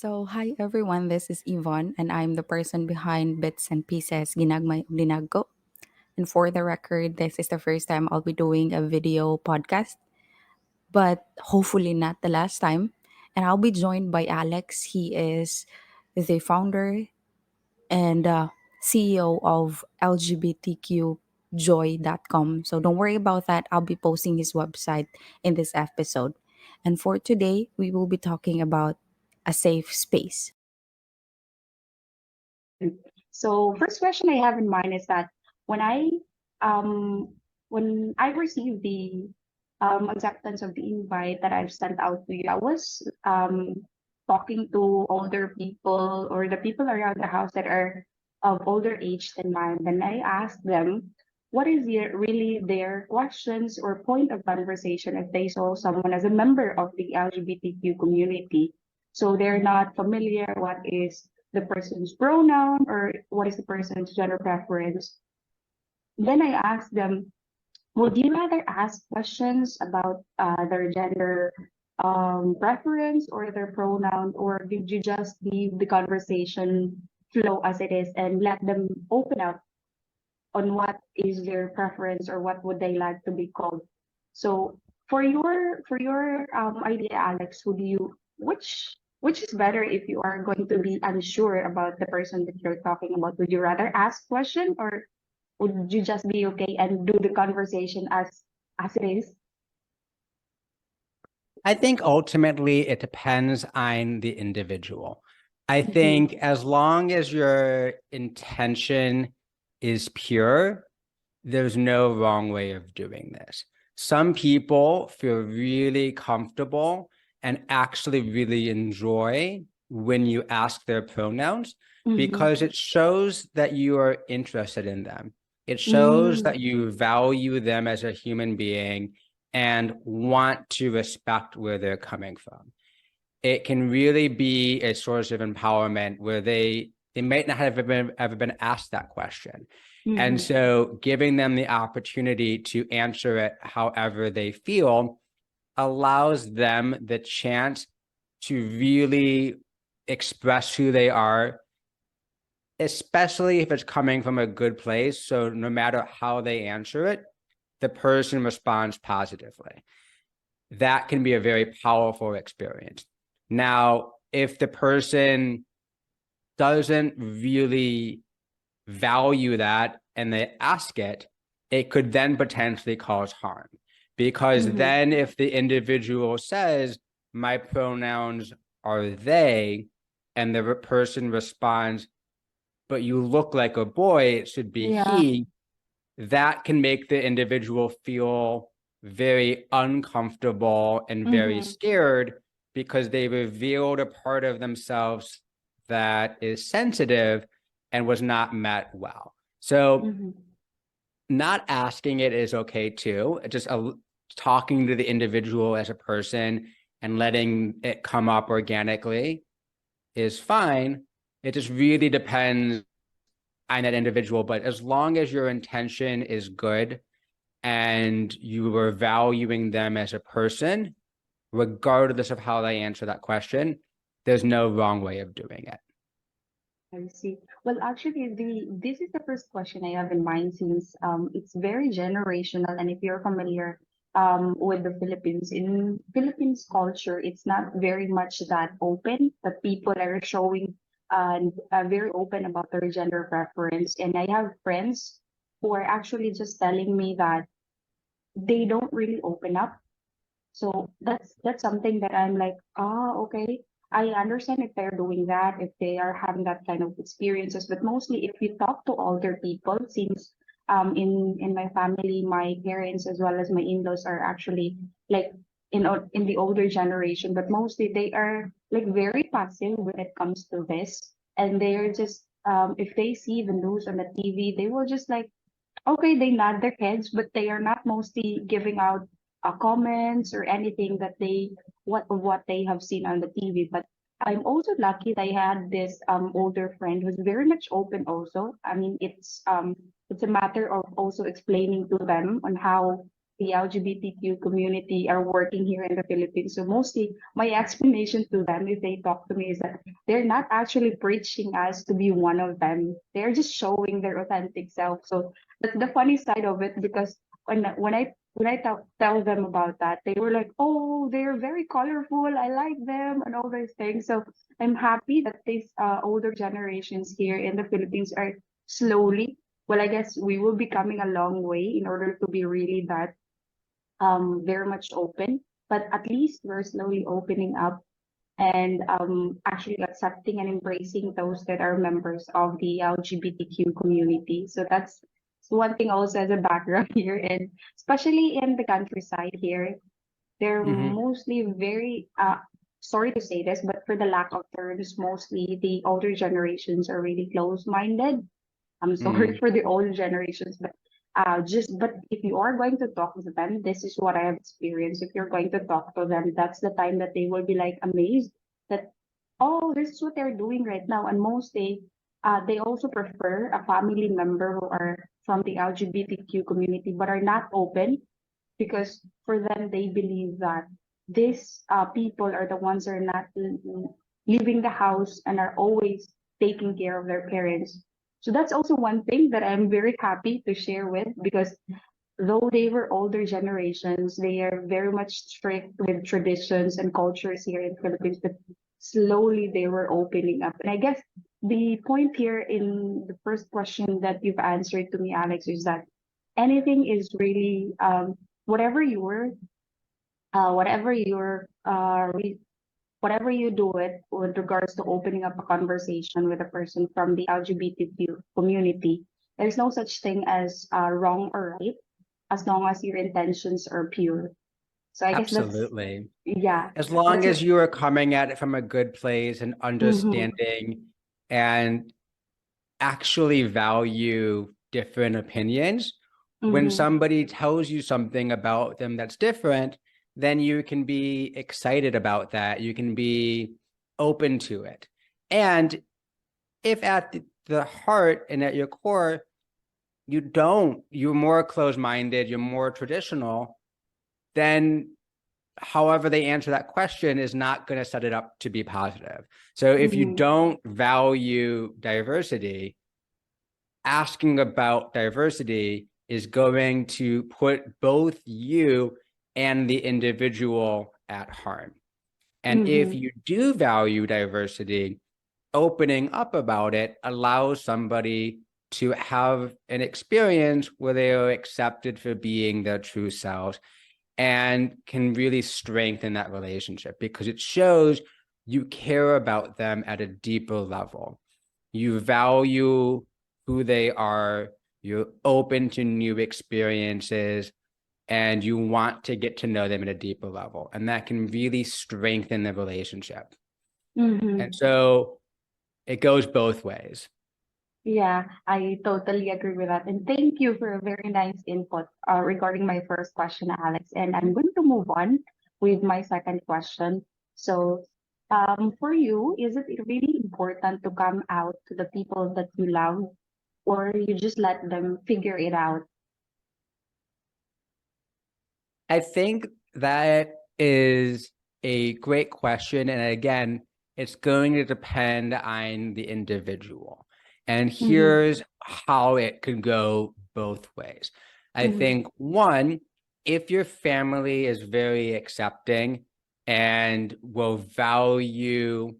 Hi everyone, this is Yvonne, and I'm the person behind Bits and Pieces Ginagmay ug Linagko. And for the record, this is the first time I'll be doing a video podcast, but hopefully not the last time. And I'll be joined by Alex. He is the founder and CEO of LGBTQjoy.com. So don't worry about that. I'll be posting his website in this episode. And for today, we will be talking about a safe space. So first question I have in mind is that when I um when I received the acceptance of the invite that I've sent out to you, I was talking to older people or the people around the house that are of older age than mine. Then I asked them what is really their questions or point of conversation if they saw someone as a member of the LGBTQ community. So they're not familiar what is the person's pronoun or what is the person's gender preference. Then I asked them, would you rather ask questions about their gender preference or their pronoun, or did you just leave the conversation flow as it is and let them open up on what is their preference or what would they like to be called? So for your idea, Alex, would you which is better if you are going to be unsure about the person that you're talking about? Would you rather ask question or would you just be okay and do the conversation as it is? I think ultimately it depends on the individual. I Mm-hmm. think as long as your intention is pure, there's no wrong way of doing this. Some people feel really comfortable and actually really enjoy when you ask their pronouns because Mm-hmm. it shows that you are interested in them. It shows Mm, that you value them as a human being and want to respect where they're coming from. It can really be a source of empowerment where they might not have ever been asked that question. And mm-hmm. so giving them the opportunity to answer it however they feel allows them the chance to really express who they are, especially if it's coming from a good place. So no matter how they answer it, the person responds positively. That can be a very powerful experience. Now, if the person doesn't really value that and they ask it, it could then potentially cause harm. Because Mm-hmm. then, if the individual says, my pronouns are they, and the person responds, but you look like a boy, it should be Yeah. he, that can make the individual feel very uncomfortable and very Mm-hmm. scared because they revealed a part of themselves that is sensitive and was not met well. So, Mm-hmm. not asking it is okay too. Just talking to the individual as a person and letting it come up organically is fine. It just really depends on that individual. But as long as your intention is good and you are valuing them as a person, regardless of how they answer that question, there's no wrong way of doing it. I see. Well, actually, this is the first question I have in mind since it's very generational, and if you're familiar with the Philippines, in Philippines culture, it's not very much that open, but people are showing very open about their gender preference. And I have friends who are actually just telling me that they don't really open up. So that's something that I'm like, okay. I understand if they're doing that, if they are having that kind of experiences, but mostly if you talk to older people, since in my family, my parents as well as my in-laws are actually like in the older generation, but mostly they are like very passive when it comes to this, and they're just if they see the news on the TV, they will just like okay, they nod their heads, but they are not mostly giving out comments or anything that they what they have seen on the TV. But I'm also lucky that I had this older friend who's very much open also. I mean, it's a matter of also explaining to them on how the LGBTQ community are working here in the Philippines. So mostly my explanation to them if they talk to me is that they're not actually preaching us to be one of them. They're just showing their authentic self. So that's the funny side of it because when I tell them about that, they were like, "Oh, they're very colorful. I like them," and all those things. So I'm happy that these older generations here in the Philippines are slowly. Well, I guess we will be coming a long way in order to be really that very much open. But at least we're slowly opening up and actually accepting and embracing those that are members of the LGBTQ community. So that's one thing also as a background here, and especially in the countryside here, they're Mhm. mostly very sorry to say this, but for the lack of terms, mostly the older generations are really close-minded. I'm sorry Mm. for the older generations, but but if you are going to talk to them, this is what I have experienced. If you're going to talk to them, that's the time that they will be like amazed that, oh, this is what they're doing right now. And most they also prefer a family member who are from the LGBTQ community but are not open, because for them they believe that these people are the ones who are not leaving the house and are always taking care of their parents. So that's also one thing that I'm very happy to share with, because though they were older generations, they are very much strict with traditions and cultures here in Philippines, but slowly they were opening up. And I guess the point here in the first question that you've answered to me, Alex, is that anything is really whatever your whatever your whatever you do it with regards to opening up a conversation with a person from the LGBTQ community, there's no such thing as wrong or right, as long as your intentions are pure. So I guess that's, Absolutely. yeah, As long that's as it. you are coming at it from a good place and Mm-hmm, understanding and actually value different opinions, when mm-hmm, somebody tells you something about them that's different, then you can be excited about that. You can be open to it. And if at the heart and at your core, you're more closed-minded, you're more traditional, then however they answer that question is not going to set it up to be positive. So if you mm-hmm, don't value diversity, asking about diversity is going to put both you and the individual at harm. And if mm-hmm, you do value diversity, opening up about it allows somebody to have an experience where they are accepted for being their true selves and can really strengthen that relationship because it shows you care about them at a deeper level. You value who they are, you're open to new experiences, and you want to get to know them at a deeper level. And that can really strengthen the relationship. And mm-hmm. so it goes both ways. Yeah, I totally agree with that. And thank you for a very nice input regarding my first question, Alex. And I'm going to move on with my second question. So, for you, is it really important to come out to the people that you love, or you just let them figure it out? I think that is a great question. And again, it's going to depend on the individual. And Mm-hmm, here's how it could go both ways. I mm-hmm, think one, if your family is very accepting and will value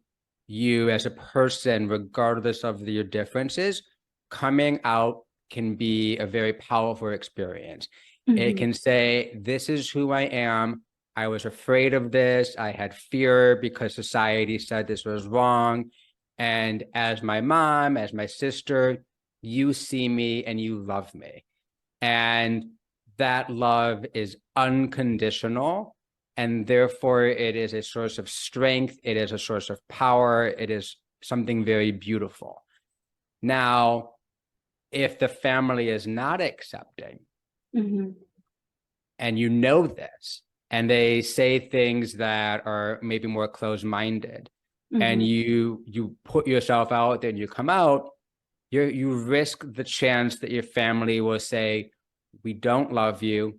you as a person, regardless of your differences, coming out can be a very powerful experience. It mm-hmm, can say, this is who I am. I was afraid of this. I had fear because society said this was wrong. And as my mom, as my sister, you see me and you love me. And that love is unconditional. And therefore, it is a source of strength. It is a source of power. It is something very beautiful. Now, if the family is not accepting, mm-hmm, and you know this, and they say things that are maybe more closed-minded, and mm-hmm, you put yourself out there and you come out, you risk the chance that your family will say, we don't love you,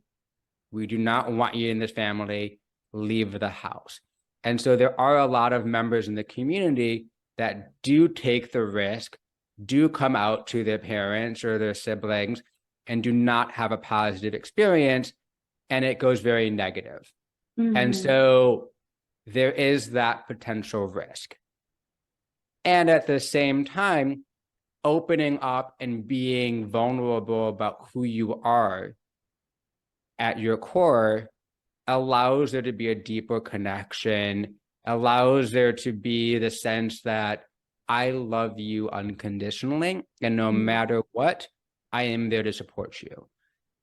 We do not want you in this family. Leave the house. And so there are a lot of members in the community that do take the risk, do come out to their parents or their siblings, and do not have a positive experience, and it goes very negative. And so there is that potential risk. And at the same time, opening up and being vulnerable about who you are at your core allows there to be a deeper connection, allows there to be the sense that I love you unconditionally, and no matter what, I am there to support you.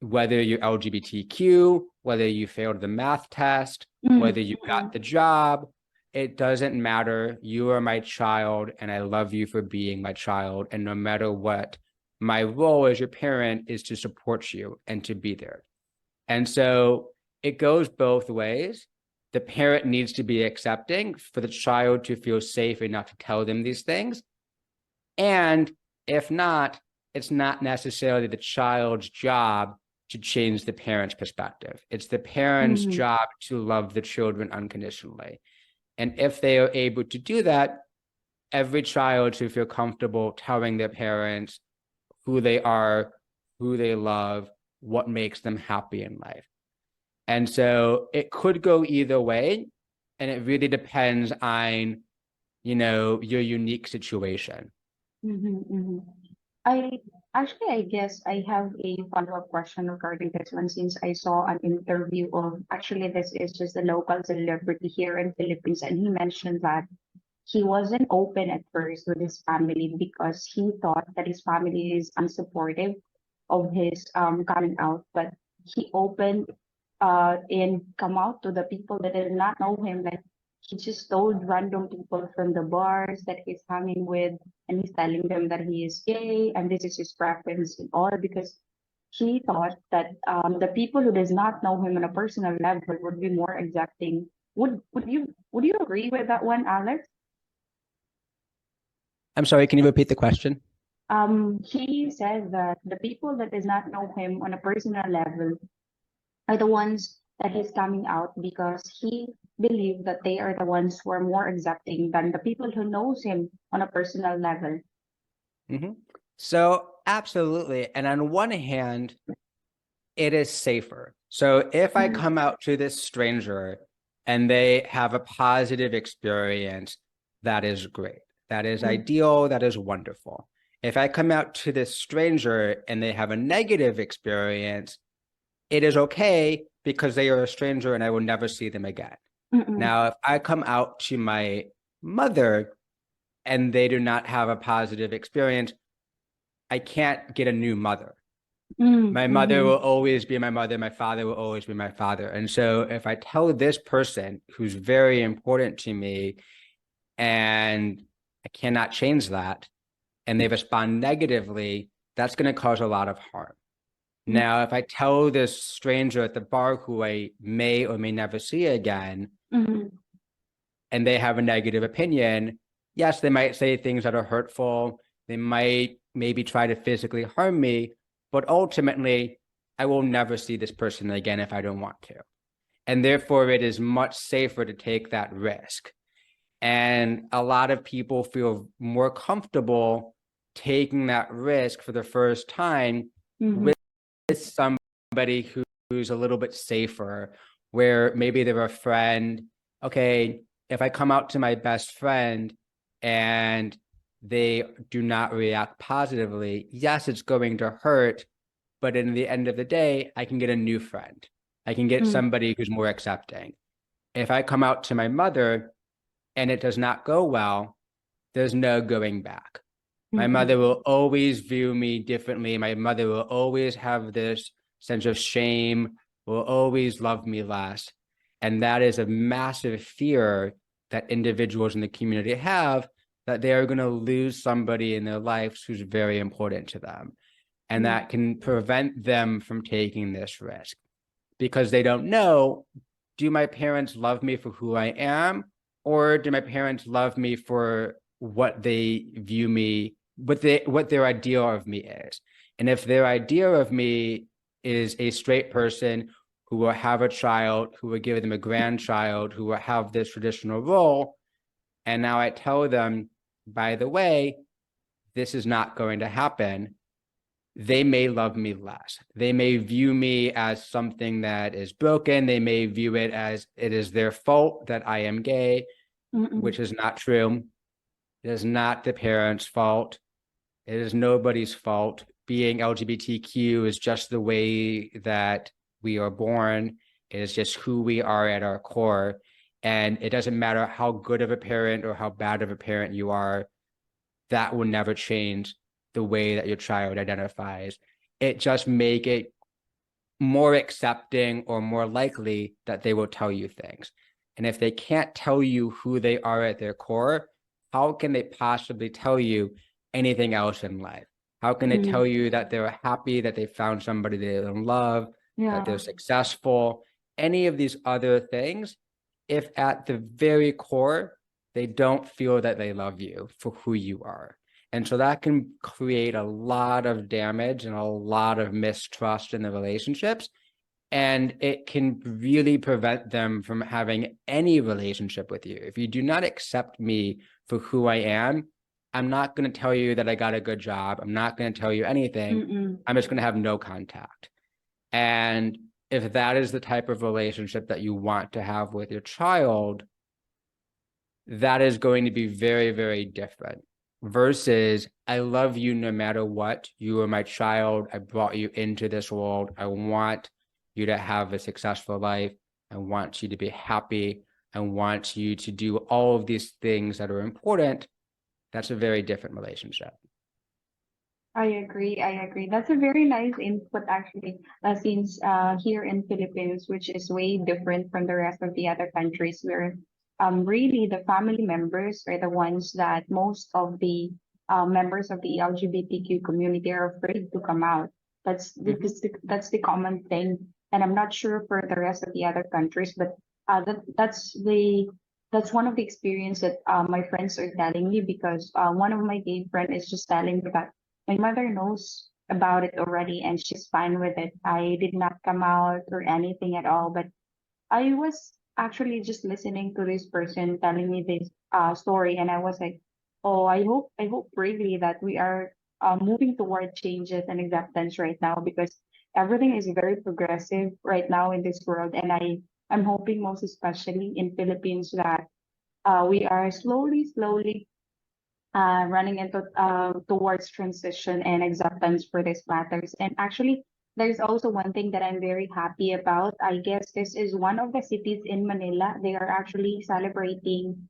Whether you're LGBTQ, whether you failed the math test, whether you got the job, it doesn't matter. You are my child, and I love you for being my child. And no matter what, my role as your parent is to support you and to be there. And so it goes both ways. The parent needs to be accepting for the child to feel safe enough to tell them these things. And if not, it's not necessarily the child's job to change the parent's perspective. It's the parent's job to love the children unconditionally. And if they are able to do that, every child should feel comfortable telling their parents who they are, who they love, what makes them happy in life. And so it could go either way, and it really depends on, your unique situation. I guess I have a follow-up question regarding this one, since I saw an interview of, actually this is just a local celebrity here in Philippines, and he mentioned that he wasn't open at first with his family because he thought that his family is unsupportive of his coming out, but he opened and come out to the people that did not know him. Like, he just told random people from the bars that he's hanging with, and he's telling them that he is gay and this is his preference and all, because he thought that the people who does not know him on a personal level would be more exacting. Would you agree with that one, Alex? I'm sorry, can you repeat the question? He said that the people that does not know him on a personal level are the ones that he's coming out, because he believed that they are the ones who are more accepting than the people who knows him on a personal level. So absolutely. And on one hand, it is safer. So if I come out to this stranger and they have a positive experience, that is great. That is ideal. That is wonderful. If I come out to this stranger and they have a negative experience, it is okay because they are a stranger and I will never see them again. Now, if I come out to my mother and they do not have a positive experience, I can't get a new mother. My mother will always be my mother. My father will always be my father. And so if I tell this person who's very important to me and I cannot change that, and they respond negatively, that's going to cause a lot of harm. Now, if I tell this stranger at the bar who I may or may never see again, and they have a negative opinion, yes, they might say things that are hurtful. They might maybe try to physically harm me, but ultimately, I will never see this person again if I don't want to. And therefore, it is much safer to take that risk. And a lot of people feel more comfortable taking that risk for the first time with somebody who's a little bit safer, where maybe they're a friend. Okay, if I come out to my best friend and they do not react positively, yes, it's going to hurt, but in the end of the day, I can get a new friend. I can get somebody who's more accepting. If I come out to my mother and it does not go well, there's no going back. My mother will always view me differently. My mother will always have this sense of shame, will always love me less. And that is a massive fear that individuals in the community have, that they are going to lose somebody in their lives who's very important to them. And that can prevent them from taking this risk because they don't know, do my parents love me for who I am? Or do my parents love me for what they view me, what their idea of me is? And if their idea of me is a straight person who will have a child, who will give them a grandchild, who will have this traditional role. And now I tell them, by the way, this is not going to happen. They may love me less. They may view me as something that is broken. They may view it as it is their fault that I am gay, which is not true. It is not the parents' fault. It is nobody's fault. Being LGBTQ is just the way that we are born. It is just who we are at our core. And it doesn't matter how good of a parent or how bad of a parent you are, that will never change the way that your child identifies. It just make it more accepting or more likely that they will tell you things. And if they can't tell you who they are at their core, how can they possibly tell you anything else in life? How can they tell you that they're happy, that they found somebody they love, that they're successful, any of these other things, if at the very core, they don't feel that they love you for who you are. And so that can create a lot of damage and a lot of mistrust in the relationships. And it can really prevent them from having any relationship with you. If you do not accept me for who I am, I'm not going to tell you that I got a good job. I'm not going to tell you anything. I'm just going to have no contact. And if that is the type of relationship that you want to have with your child, that is going to be very, very different versus I love you no matter what. You are my child. I brought you into this world. I want you to have a successful life. I want you to be happy. I want you to do all of these things that are important. That's a very different relationship. I agree. I agree. That's a very nice input, actually, since here in Philippines, which is way different from the rest of the other countries, where really the family members are the ones that most of the members of the LGBTQ community are afraid to come out. That's the common thing, and I'm not sure for the rest of the other countries, but that's one of the experience that my friends are telling me because one of my gay friend is just telling me that my mother knows about it already and she's fine with it. I did not come out or anything at all, but I was actually just listening to this person telling me this story, and I was like, oh, I hope really that we are moving toward changes and acceptance right now because everything is very progressive right now in this world, and I'm hoping most especially in Philippines that we are slowly running into towards transition and acceptance for these matters. And actually, there's also one thing that I'm very happy about. I guess this is one of the cities in Manila. They are actually celebrating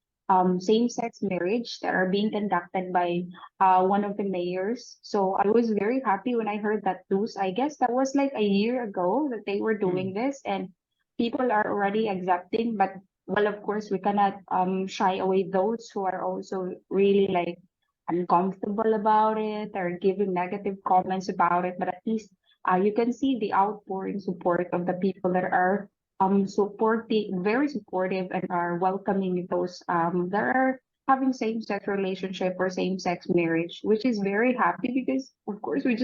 same-sex marriage that are being conducted by one of the mayors. So I was very happy when I heard that news. I guess that was like a year ago that they were doing this, and people are already accepting, but well, of course, we cannot shy away those who are also really like uncomfortable about it or giving negative comments about it. But at least you can see the outpouring support of the people that are supporting, very supportive, and are welcoming those that are having same-sex relationship or same-sex marriage, which is very happy because of course we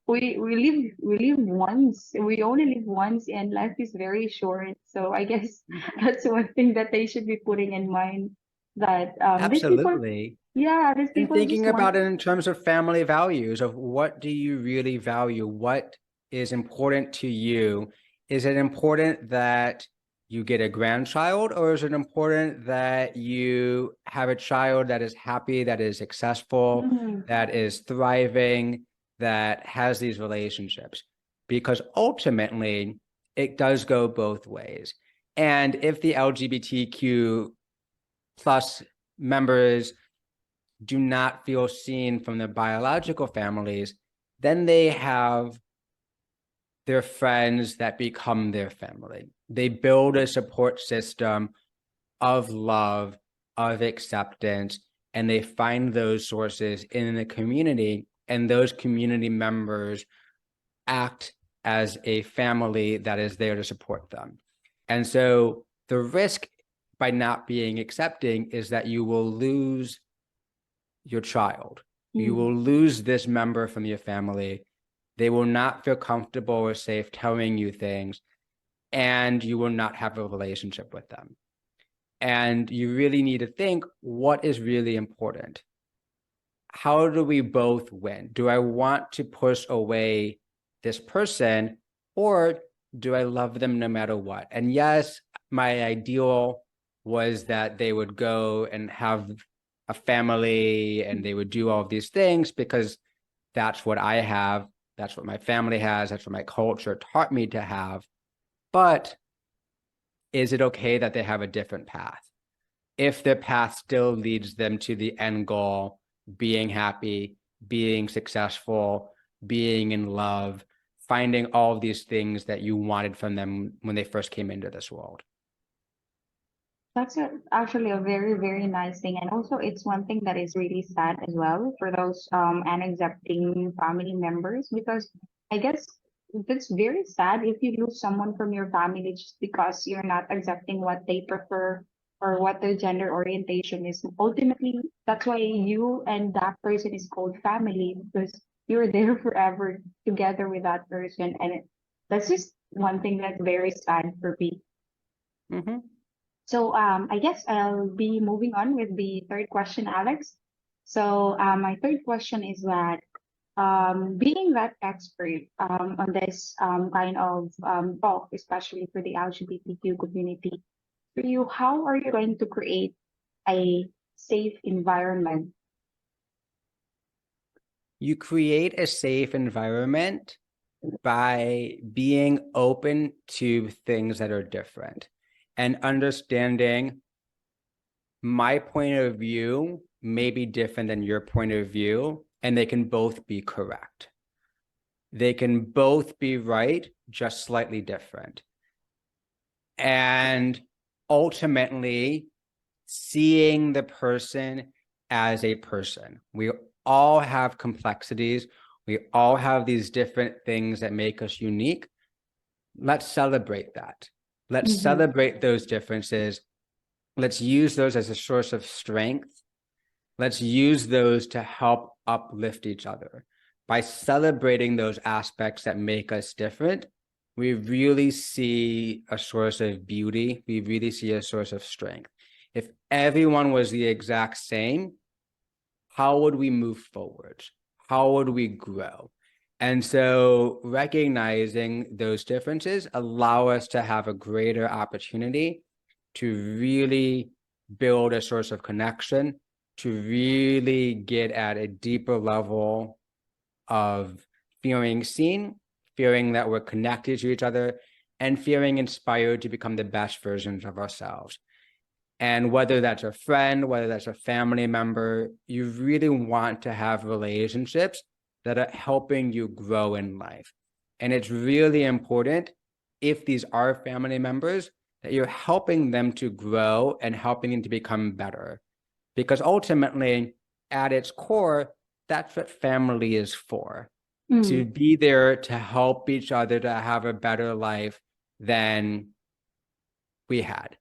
live once. We only live once, and life is very short. So I guess that's one thing that they should be putting in mind, that these people, Absolutely. yeah, these And people just thinking want. about it in terms of family values, of what do you really value? What is important to you? Is it important that you get a grandchild, or is it important that you have a child that is happy, that is successful, Mhm. that is thriving, that has these relationships? Because ultimately, it does go both ways. And if the LGBTQ plus members do not feel seen from their biological families, then they have their friends that become their family. They build a support system of love, of acceptance, and they find those sources in the community, and those community members act as a family that is there to support them. And so the risk by not being accepting is that you will lose your child. You will lose this member from your family. They will not feel comfortable or safe telling you things. and you will not have a relationship with them. And you really need to think, what is really important? How do we both win? Do I want to push away this person, or do I love them no matter what? And yes, my ideal was that they would go and have a family and they would do all of these things because that's what I have. That's what my family has. That's what my culture taught me to have. But is it okay that they have a different path? If their path still leads them to the end goal, being happy, being successful, being in love, finding all of these things that you wanted from them when they first came into this world. That's actually a very, very nice thing. And also, it's one thing that is really sad as well for those unaccepting family members, because I guess that's very sad if you lose someone from your family just because you're not accepting what they prefer or what their gender orientation is. Ultimately, that's why you and that person is called family, because you're there forever together with that person. And that's just one thing that's very sad for me. Mm-hmm. So I guess I'll be moving on with the third question, Alex. So my third question is that being that expert on this kind of talk, especially for the LGBTQ community, for you, how are you going to create a safe environment? You create a safe environment by being open to things that are different and understanding my point of view may be different than your point of view, and they can both be correct. They can both be right, just slightly different. And ultimately, seeing the person as a person. We all have complexities. We all have these different things that make us unique. Let's celebrate that. Let's celebrate those differences. Let's use those as a source of strength. Let's use those to help uplift each other. By celebrating those aspects that make us different, we really see a source of beauty. We really see a source of strength. If everyone was the exact same, how would we move forward? How would we grow? And so recognizing those differences allow us to have a greater opportunity to really build a source of connection, to really get at a deeper level of feeling seen, feeling that we're connected to each other, and feeling inspired to become the best versions of ourselves. And whether that's a friend, whether that's a family member, you really want to have relationships that are helping you grow in life. And it's really important, if these are family members, that you're helping them to grow and helping them to become better. Because ultimately, at its core, that's what family is for. To be there to help each other to have a better life than we had.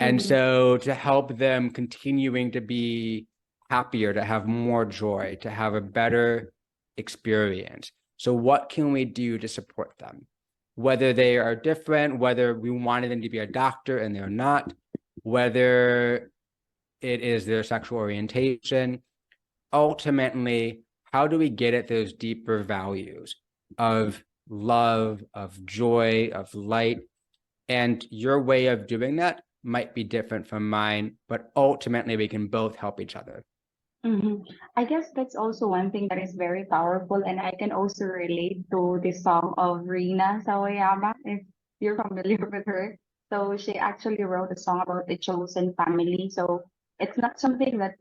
And so to help them continuing to be happier, to have more joy, to have a better experience. So what can we do to support them? Whether they are different, whether we wanted them to be a doctor and they're not, whether it is their sexual orientation, ultimately, how do we get at those deeper values of love, of joy, of light? And your way of doing that might be different from mine, but ultimately we can both help each other. I guess that's also one thing that is very powerful, and I can also relate to the song of Rina Sawayama, if you're familiar with her. So she actually wrote a song about the chosen family. So it's not something that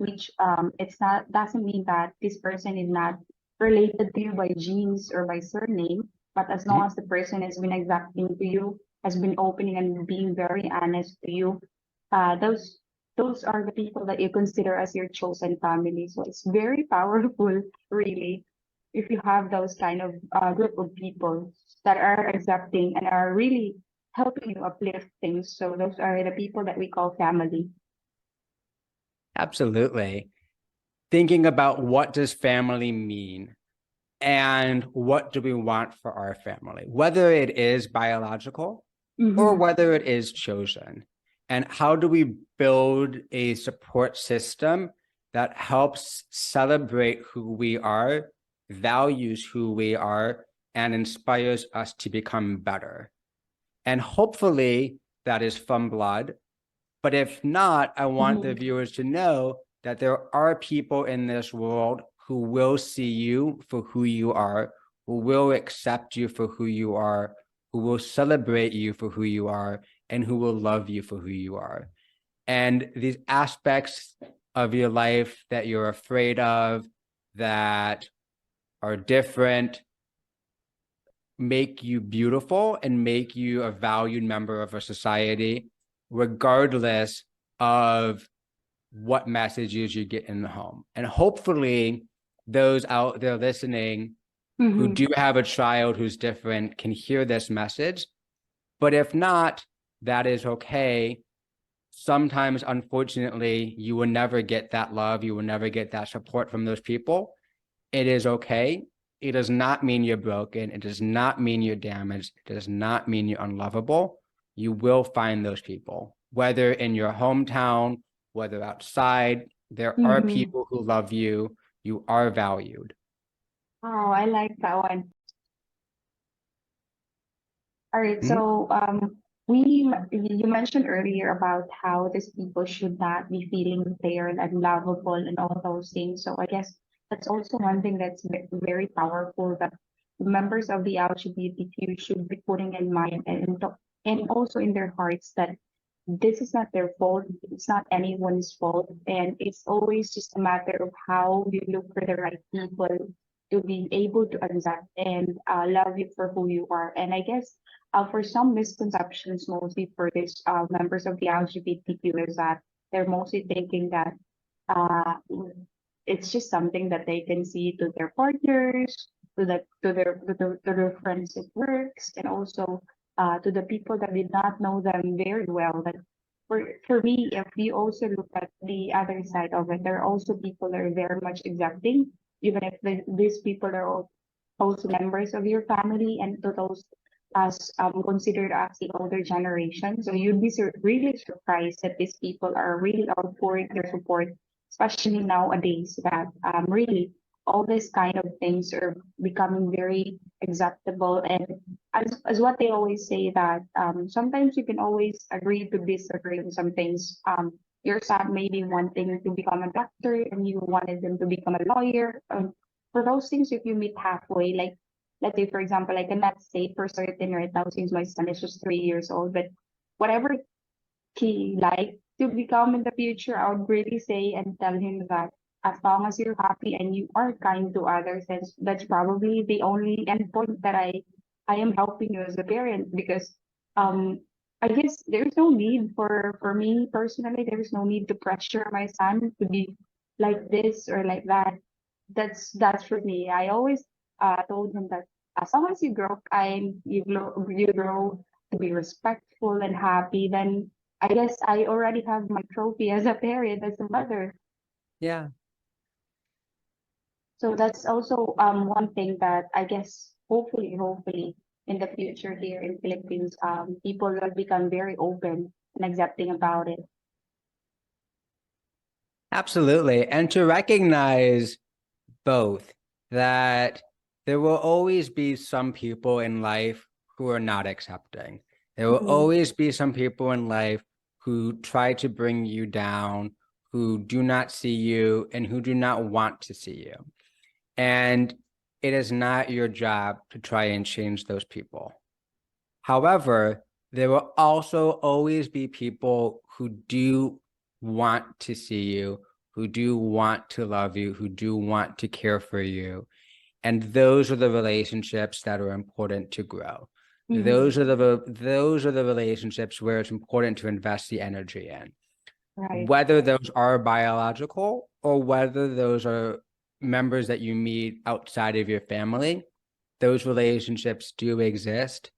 it's not doesn't mean that this person is not related to you by genes or by surname, but as long as the person has been exacting to you, has been opening and being very honest to you, those are the people that you consider as your chosen family. So it's very powerful, really, if you have those kind of group of people that are accepting and are really helping you uplift things. So those are the people that we call family. Absolutely. Thinking about what does family mean and what do we want for our family, whether it is biological or Mhm. whether it is chosen. And how do we build a support system that helps celebrate who we are, values who we are, and inspires us to become better? And hopefully that is from blood. But if not, I want the Mhm. viewers to know that there are people in this world who will see you for who you are, who will accept you for who you are, who will celebrate you for who you are, and who will love you for who you are. And these aspects of your life that you're afraid of, that are different, make you beautiful and make you a valued member of a society, regardless of what messages you get in the home. And hopefully, those out there listening who Mhm. do have a child who's different can hear this message. But if not, that is okay. Sometimes, unfortunately, you will never get that love. You will never get that support from those people. It is okay. It does not mean you're broken. It does not mean you're damaged. It does not mean you're unlovable. You will find those people, whether in your hometown, whether outside. There are Mhm. people who love you. You are valued. Oh, I like that one. All right, Mhm. so you mentioned earlier about how these people should not be feeling fair and lovable and all those things. So I guess that's also one thing that's very powerful that members of the LGBTQ should be putting in mind and also in their hearts that this is not their fault. It's not anyone's fault, and it's always just a matter of how you look for the right people to be able to accept and love you for who you are. And I guess for some misconceptions, mostly for these members of the LGBTQ, is that they're mostly thinking that uh, it's just something that they can see to their partners, to their friends at works, and also to the people that did not know them very well. But for me, if you also look at the other side of it, there are also people that are very much accepting, even if these people are also members of your family and to those as considered as the older generation. So you'd be really surprised that these people are really outpouring their support, especially nowadays that really all these kind of things are becoming very acceptable. And as what they always say that sometimes you can always agree to disagree on some things. Your son maybe wanting to become a doctor and you wanted them to become a lawyer. For those things, if you meet halfway, like let's say for example, I cannot say for certain right now since my son is just 3 years old, but whatever he like to become in the future, I would really say and tell him that as long as you're happy and you are kind to others, that's probably the only endpoint that I am helping you as a parent because um I guess there's no need for me personally, there's no need to pressure my son to be like this or like that. That's for me. I always told him that as long as you grow kind, you grow to be respectful and happy, then I guess I already have my trophy as a parent, as a mother. Yeah. So that's also one thing that I guess hopefully in the future here in Philippines, people will become very open and accepting about it. Absolutely. And to recognize both that there will always be some people in life who are not accepting. There will Mm-hmm. always be some people in life who try to bring you down, who do not see you, and who do not want to see you. And it is not your job to try and change those people. However, there will also always be people who do want to see you, who do want to love you, who do want to care for you. And those are the relationships that are important to grow. Mm-hmm. Those are the relationships where it's important to invest the energy in. Right. Whether those are biological or whether those are members that you meet outside of your family, those relationships do exist.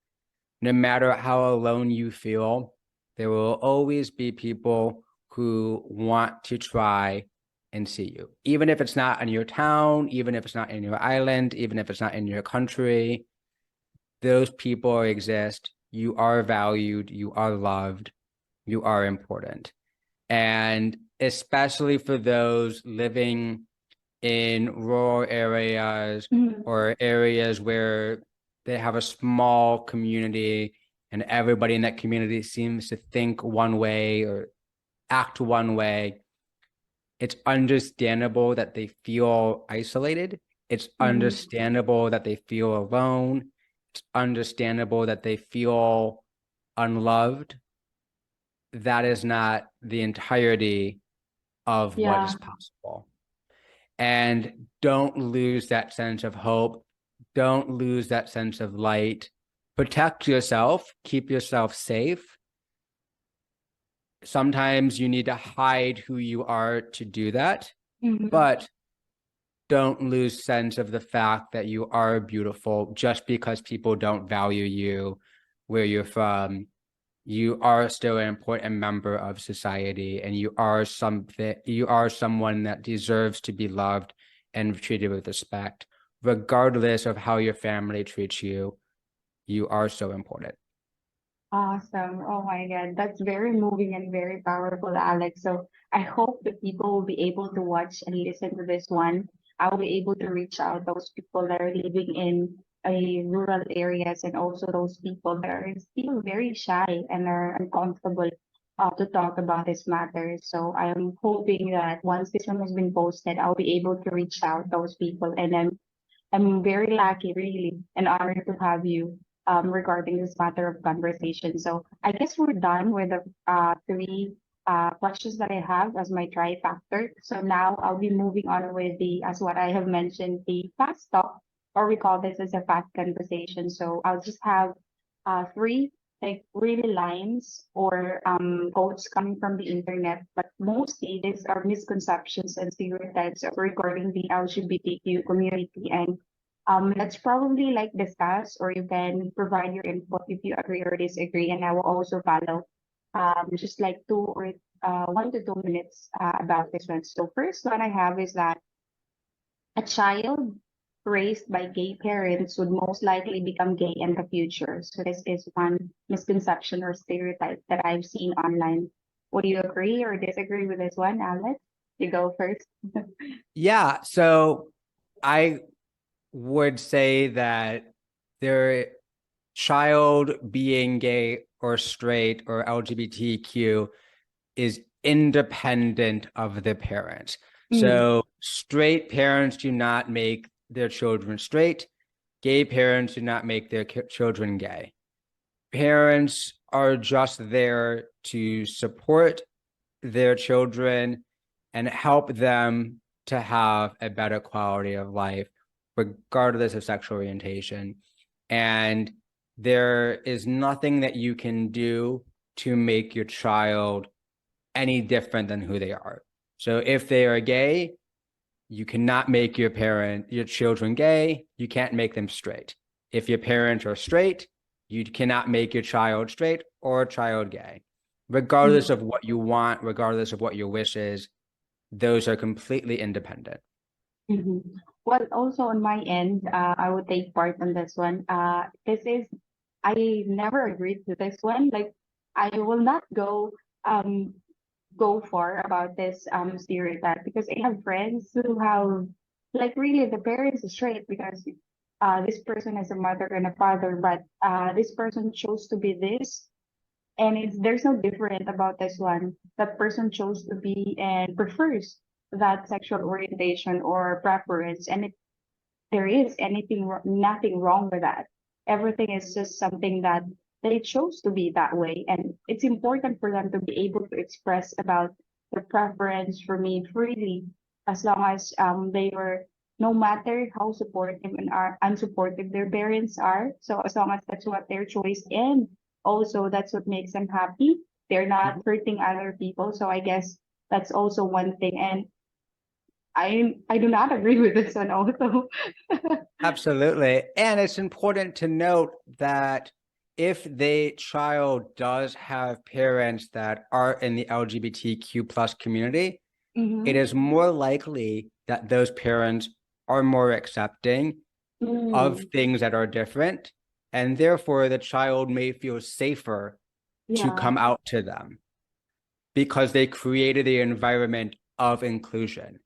No matter how alone you feel, there will always be people who want to try and see you. Even if it's not in your town, even if it's not in your island, even if it's not in your country, those people exist. you are valued, you are loved, you are important. And especially for those living in rural areas Mhm. or areas where they have a small community and everybody in that community seems to think one way or act one way, it's understandable that they feel isolated. It's Mhm. understandable that they feel alone. It's understandable that they feel unloved. That is not the entirety of what Yeah. is possible. And don't lose that sense of hope. Don't lose that sense of light. Protect yourself, keep yourself safe. Sometimes you need to hide who you are to do that, Mhm. but don't lose sense of the fact that you are beautiful just because people don't value you where you're from. You are still an important member of society, and you are someone that deserves to be loved and treated with respect, regardless of how your family treats you. You are so important. Awesome. Oh my God. That's very moving and very powerful, Alex. So I hope that people will be able to watch and listen to this one. I will be able to reach out those people that are living in a rural areas and also those people that are still very shy and are uncomfortable to talk about this matter. So I am hoping that once this one has been posted, I'll be able to reach out those people, and I'm very lucky, really, and honored to have you regarding this matter of conversation. So I guess we're done with the three questions that I have as my trifactor. So now I'll be moving on with as what I have mentioned, the fast talk, or we call this as a fast conversation. So I'll just have three like really lines or quotes coming from the internet, but mostly these are misconceptions and stereotypes regarding the LGBTQ community. And let's probably like discuss, or you can provide your input if you agree or disagree, and I will also follow just like 1 to 2 minutes about this one. So first one I have is that a child raised by gay parents would most likely become gay in the future. So this is one misconception or stereotype that I've seen online. Would you agree or disagree with this one, Alex? You go first. Yeah, so I would say that their child being gay or straight or LGBTQ is independent of the parents. Mm, So straight parents do not make their children straight. Gay parents do not make their children gay. Parents are just there to support their children and help them to have a better quality of life, regardless of sexual orientation. And there is nothing that you can do to make your child any different than who they are. So if they are gay, you cannot make your children gay. You can't make them straight. If your parents are straight, you cannot make your child straight or a child gay. Regardless mm, of what you want, regardless of what your wish is, those are completely independent. mhm. Well, also on my end, I would take part on this one. I never agreed to this one. Like, I will not um go far about this stereotype, because I have friends who have like really the parents is straight because this person is a mother and a father, but this person chose to be this, and there's no different about this one. That person chose to be and prefers that sexual orientation or preference, and there is nothing wrong with that. Everything is just something that they chose to be that way, and it's important for them to be able to express about their preference for me freely, as long as they were, no matter how supportive and are unsupportive their parents are. So as long as that's what their choice, and also that's what makes them happy, they're not hurting other people. So I guess that's also one thing, and I do not agree with this one also. Absolutely. And it's important to note that if the child does have parents that are in the LGBTQ plus community, it Mm-hmm. is more likely that those parents are more accepting of Mm, things that are different and therefore the child may feel safer to Yeah, come out to them because they created the environment of inclusion.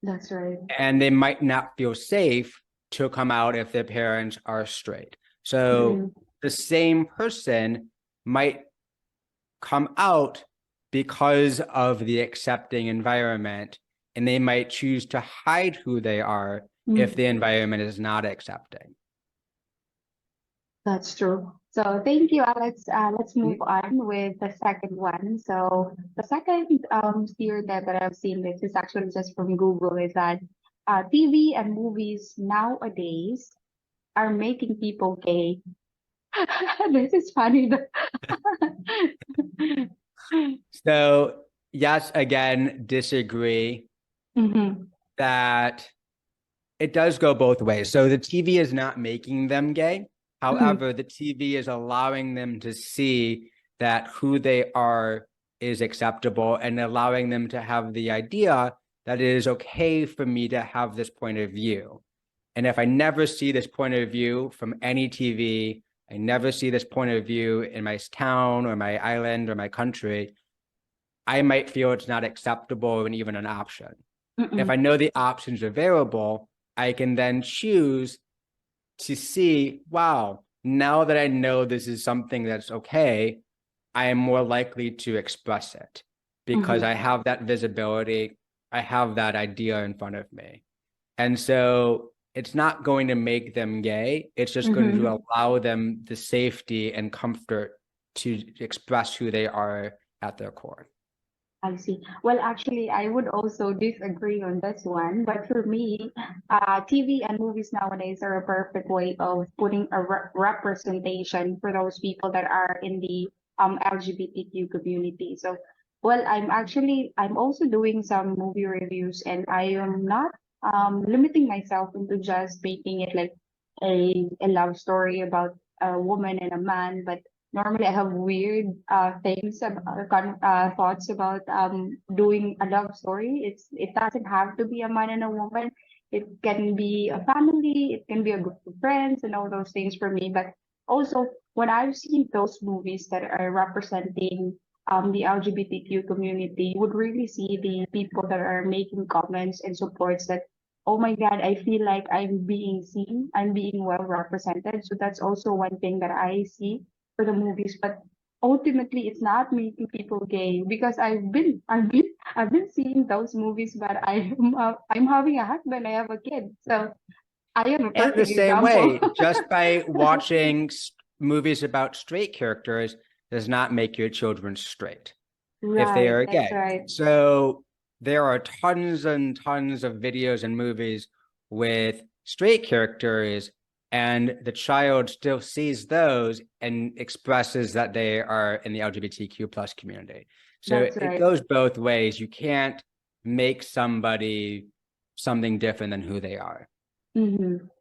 that's right. And they might not feel safe to come out if their parents are straight. So Mm-mm. the same person might come out because of the accepting environment, and they might choose to hide who they are if the environment is not accepting. That's true. So thank you, Alex. Let's move Mhm. on with the second one. So the second stereotype that I've seen, this is actually just from Google, is that TV and movies nowadays are making people gay. This is funny. So, yes, again, disagree Mhm. that it does go both ways. So the TV is not making them gay. Mhm. However, the TV is allowing them to see that who they are is acceptable and allowing them to have the idea that it is okay for me to have this point of view. And if I never see this point of view from any TV, I never see this point of view in my town or my island or my country, I might feel it's not acceptable and even an option. If Mm-mm. I know the options available, I can then choose to see, wow, now that I know this is something that's okay, I am more likely to express it because Mhm. I have that visibility. I have that idea in front of me. And so it's not going to make them gay. It's just going Mhm. to allow them the safety and comfort to express who they are at their core. I see. Well, actually, I would also disagree on this one, but for me, TV and movies nowadays are a perfect way of putting a representation for those people that are in the LGBTQ community. So, well, I'm also doing some movie reviews, and I am not limiting myself into just making it like a love story about a woman and a man, but normally I have weird things about thoughts about doing a love story. It doesn't have to be a man and a woman. It can be a family, it can be a group of friends and all those things for me. But also when I've seen those movies that are representing the LGBTQ community, you would really see the people that are making comments and supports that, oh my God, I feel like I'm being seen, I'm being well represented. So that's also one thing that I see for the movies, but ultimately it's not making people gay because I've been seeing those movies, but I'm having a husband, I have a kid, so I am a And the perfect same example. way, just by watching movies about straight characters does not make your children straight if they Right, are that's gay. right. So there are tons and tons of videos and movies with straight characters, and the child still sees those and expresses that they are in the LGBTQ plus community. So That's it right. goes both ways. You can't make somebody something different than who they are.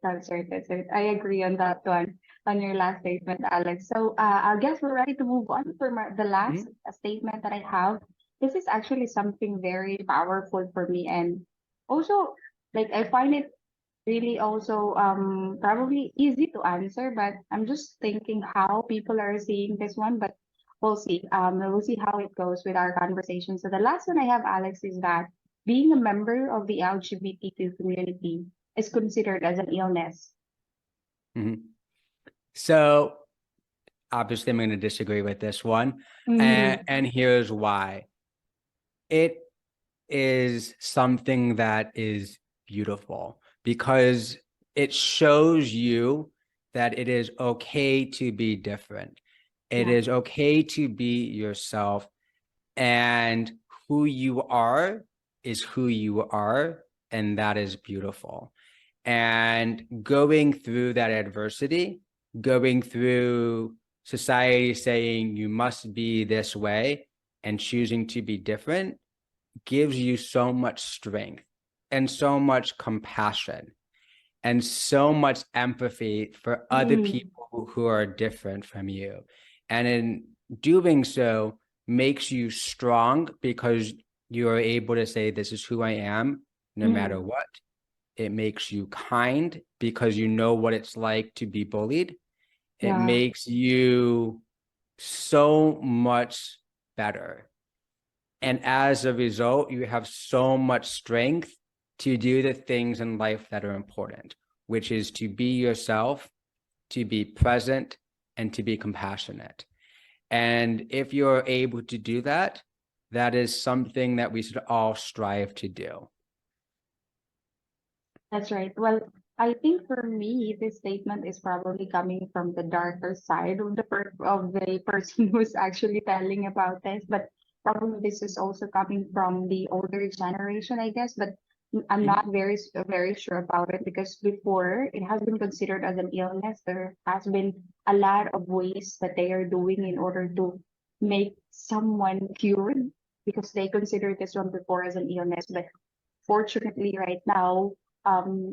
That's right. That's right. I agree on that one, on your last statement, Alex. So I guess we're ready to move on for the last Mhm. statement that I have. This is actually something very powerful for me, and also like I find it really also probably easy to answer, but I'm just thinking how people are seeing this one, but we'll see. We'll see how it goes with our conversation. So the last one I have, Alex, is that being a member of the LGBTQ community is considered as an illness. Mhm. So obviously, I'm going to disagree with this one. Mm-hmm. And here's why. It is something that is beautiful because it shows you that it is okay to be different. It Yeah. is okay to be yourself, and who you are is who you are, and that is beautiful. And going through that adversity, going through society saying you must be this way and choosing to be different gives you so much strength and so much compassion and so much empathy for other Mm-hmm. people who are different from you. And in doing so, makes you strong because you are able to say, this is who I am, no matter Mm-hmm. what. It makes you kind because you know what it's like to be bullied. It Yeah. makes you so much better. And as a result, you have so much strength to do the things in life that are important, which is to be yourself, to be present, and to be compassionate. And if you're able to do that, that is something that we should all strive to do. That's right. Well, I think for me, this statement is probably coming from the darker side of of the person who's actually telling about this, but probably this is also coming from the older generation, I guess. But I'm Mhm. not very sure about it because before it has been considered as an illness. There has been a lot of ways that they are doing in order to make someone cured because they considered this one before as an illness, but fortunately right now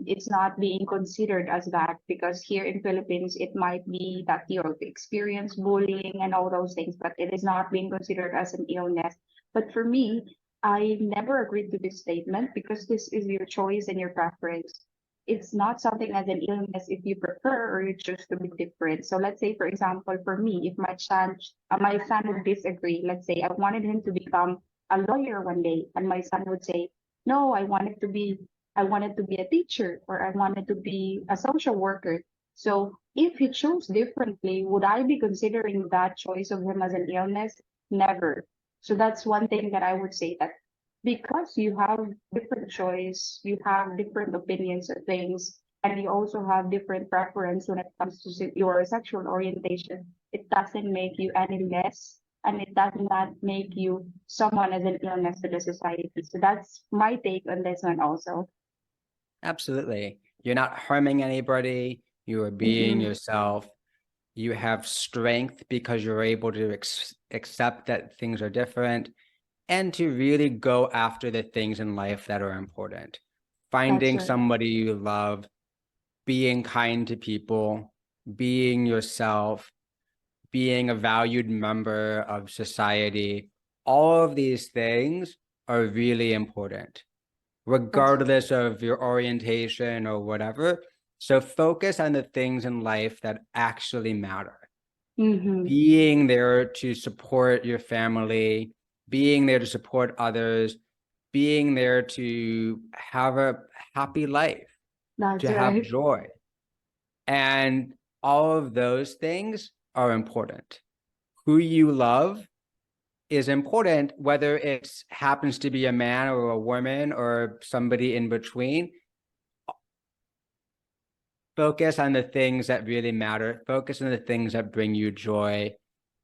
it's not being considered as that because here in Philippines it might be that you experience bullying and all those things, but it is not being considered as an illness. But for me, I never agreed to this statement because this is your choice and your preference. It's not something as an illness if you prefer or you choose to be different. So let's say, for example, for me, if my son would disagree, let's say I wanted him to become a lawyer one day, and my son would say, no, I wanted to be a teacher or I wanted to be a social worker. So if he chose differently, would I be considering that choice of him as an illness? Never. So that's one thing that I would say, that because you have different choice, you have different opinions of things, and you also have different preference when it comes to your sexual orientation, it doesn't make you any less, and it does not make you someone as an illness to the society. So that's my take on this one also. Absolutely. You're not harming anybody. You are being Mm-mm. yourself. You have strength because you're able to accept that things are different and to really go after the things in life that are important. That's Finding right. somebody you love, being kind to people, being yourself, being a valued member of society. All of these things are really important, That's regardless of your orientation or whatever. So focus on the things in life that actually matter. mm-hmm. Being there to support your family, being there to support others, being there to have a happy life, That's to have right. joy. And all of those things are important. Who you love is important, whether it happens to be a man or a woman or somebody in between. Focus on the things that really matter. Focus on the things that bring you joy.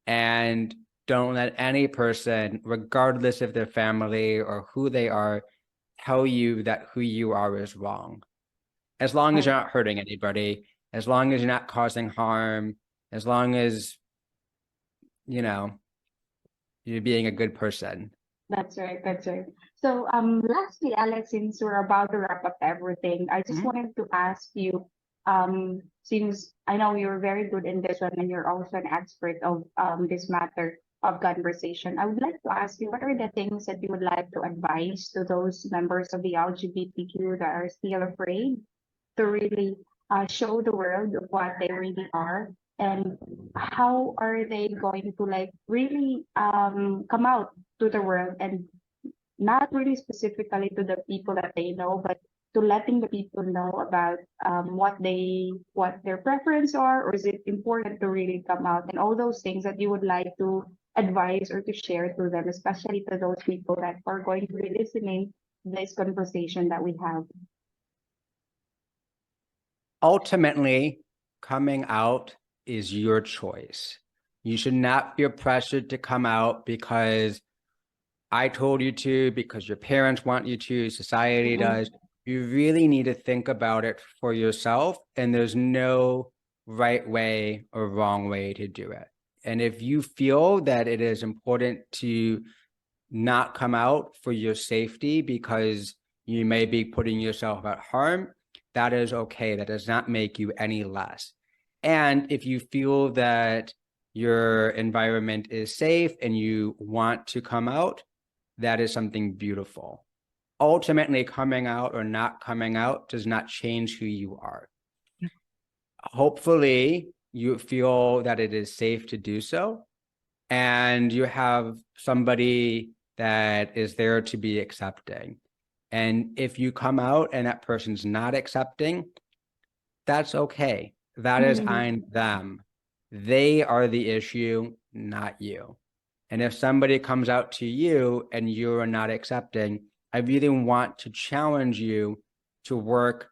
And don't let any person, regardless of their family or who they are, tell you that who you are is wrong. As long as That, you're not hurting anybody, as long as you're not causing harm, as long as, you know, you're being a good person. that's right. That's right. So, lastly, Alex, since we're about to wrap up everything, I just Mhm. wanted to ask you, since I know you're very good in this one and you're also an expert of this matter of conversation, I would like to ask you, what are the things that you would like to advise to those members of the LGBTQ that are still afraid to really show the world of what they really are, and how are they going to like really come out to the world, and not really specifically to the people that they know, but to letting the people know about what their preference are, or is it important to really come out, and all those things that you would like to advise or to share to them, especially to those people that are going to be listening to this conversation that we have. Ultimately, coming out is your choice. You should not feel pressured to come out because I told you to, because your parents want you to, society Mm-mm. does. You really need to think about it for yourself, and there's no right way or wrong way to do it. And if you feel that it is important to not come out for your safety because you may be putting yourself at harm, that is okay. That does not make you any less. And if you feel that your environment is safe and you want to come out, that is something beautiful. Ultimately, coming out or not coming out does not change who you are. Hopefully, you feel that it is safe to do so, and you have somebody that is there to be accepting. And if you come out and that person's not accepting, that's okay. That is Mhm. on them. They are the issue, not you. And if somebody comes out to you and you are not accepting, I really want to challenge you to work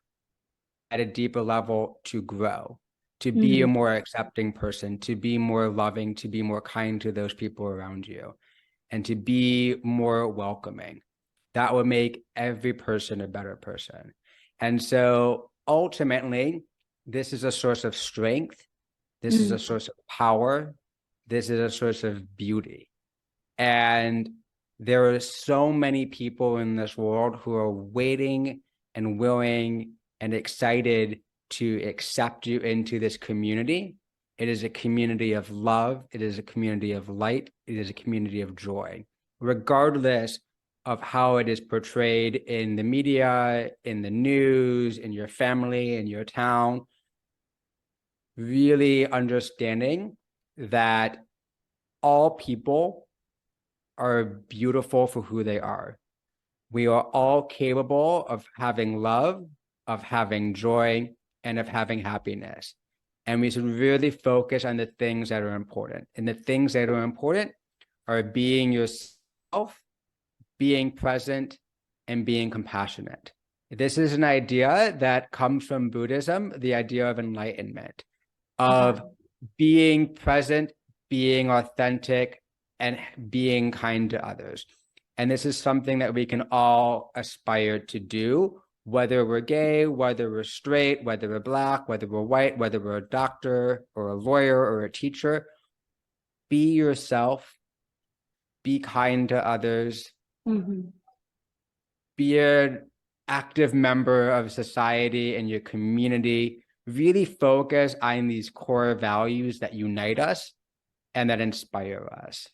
at a deeper level to grow, to be a Mhm. more accepting person, to be more loving, to be more kind to those people around you, and to be more welcoming. That would make every person a better person. And so ultimately, this is a source of strength. This is a Mhm. source of power. This is a source of beauty. And there are so many people in this world who are waiting and willing and excited to accept you into this community. It is a community of love. It is a community of light. It is a community of joy, regardless of how it is portrayed in the media, in the news, in your family, in your town. Really understanding that all people are beautiful for who they are. We are all capable of having love, of having joy, and of having happiness. And we should really focus on the things that are important. And the things that are important are being yourself, being present, and being compassionate. This is an idea that comes from Buddhism, the idea of enlightenment, of Wow. being present, being authentic, and being kind to others. And this is something that we can all aspire to do, whether we're gay, whether we're straight, whether we're Black, whether we're white, whether we're a doctor or a lawyer or a teacher. Be yourself, be kind to others, Mhm. be an active member of society and your community. Really focus on these core values that unite us and that inspire us.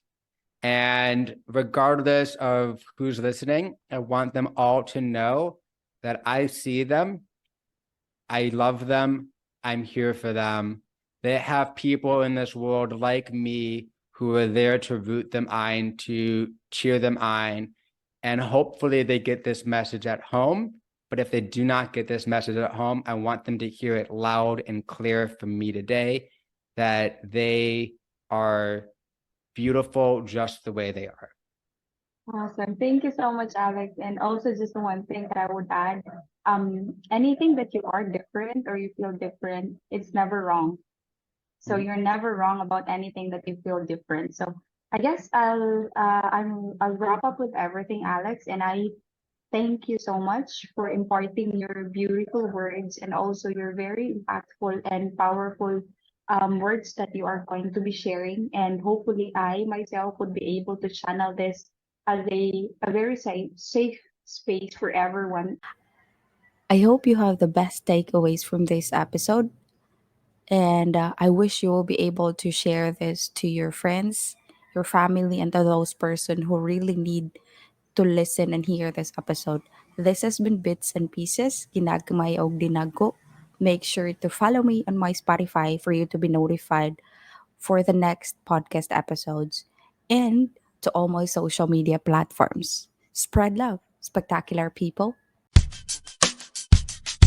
And regardless of who's listening, I want them all to know that I see them, I love them, I'm here for them. They have people in this world like me who are there to root them on, to cheer them on. And hopefully they get this message at home. But if they do not get this message at home, I want them to hear it loud and clear from me today that they are beautiful just the way they are. Awesome. Thank you so much, Alex. And also just one thing that I would add, anything that you are different or you feel different, it's never wrong. So Mhm. you're never wrong about anything that you feel different. So I guess I'll wrap up with everything, Alex, and I thank you so much for imparting your beautiful words and also your very impactful and powerful words that you are going to be sharing. And hopefully, I myself would be able to channel this as a very safe space for everyone. I hope you have the best takeaways from this episode. And I wish you will be able to share this to your friends, your family, and to those person who really need to listen and hear this episode. This has been Bits and Pieces, Ginagmay og Dinago. Make sure to follow me on my Spotify for you to be notified for the next podcast episodes and to all my social media platforms. Spread love, spectacular people.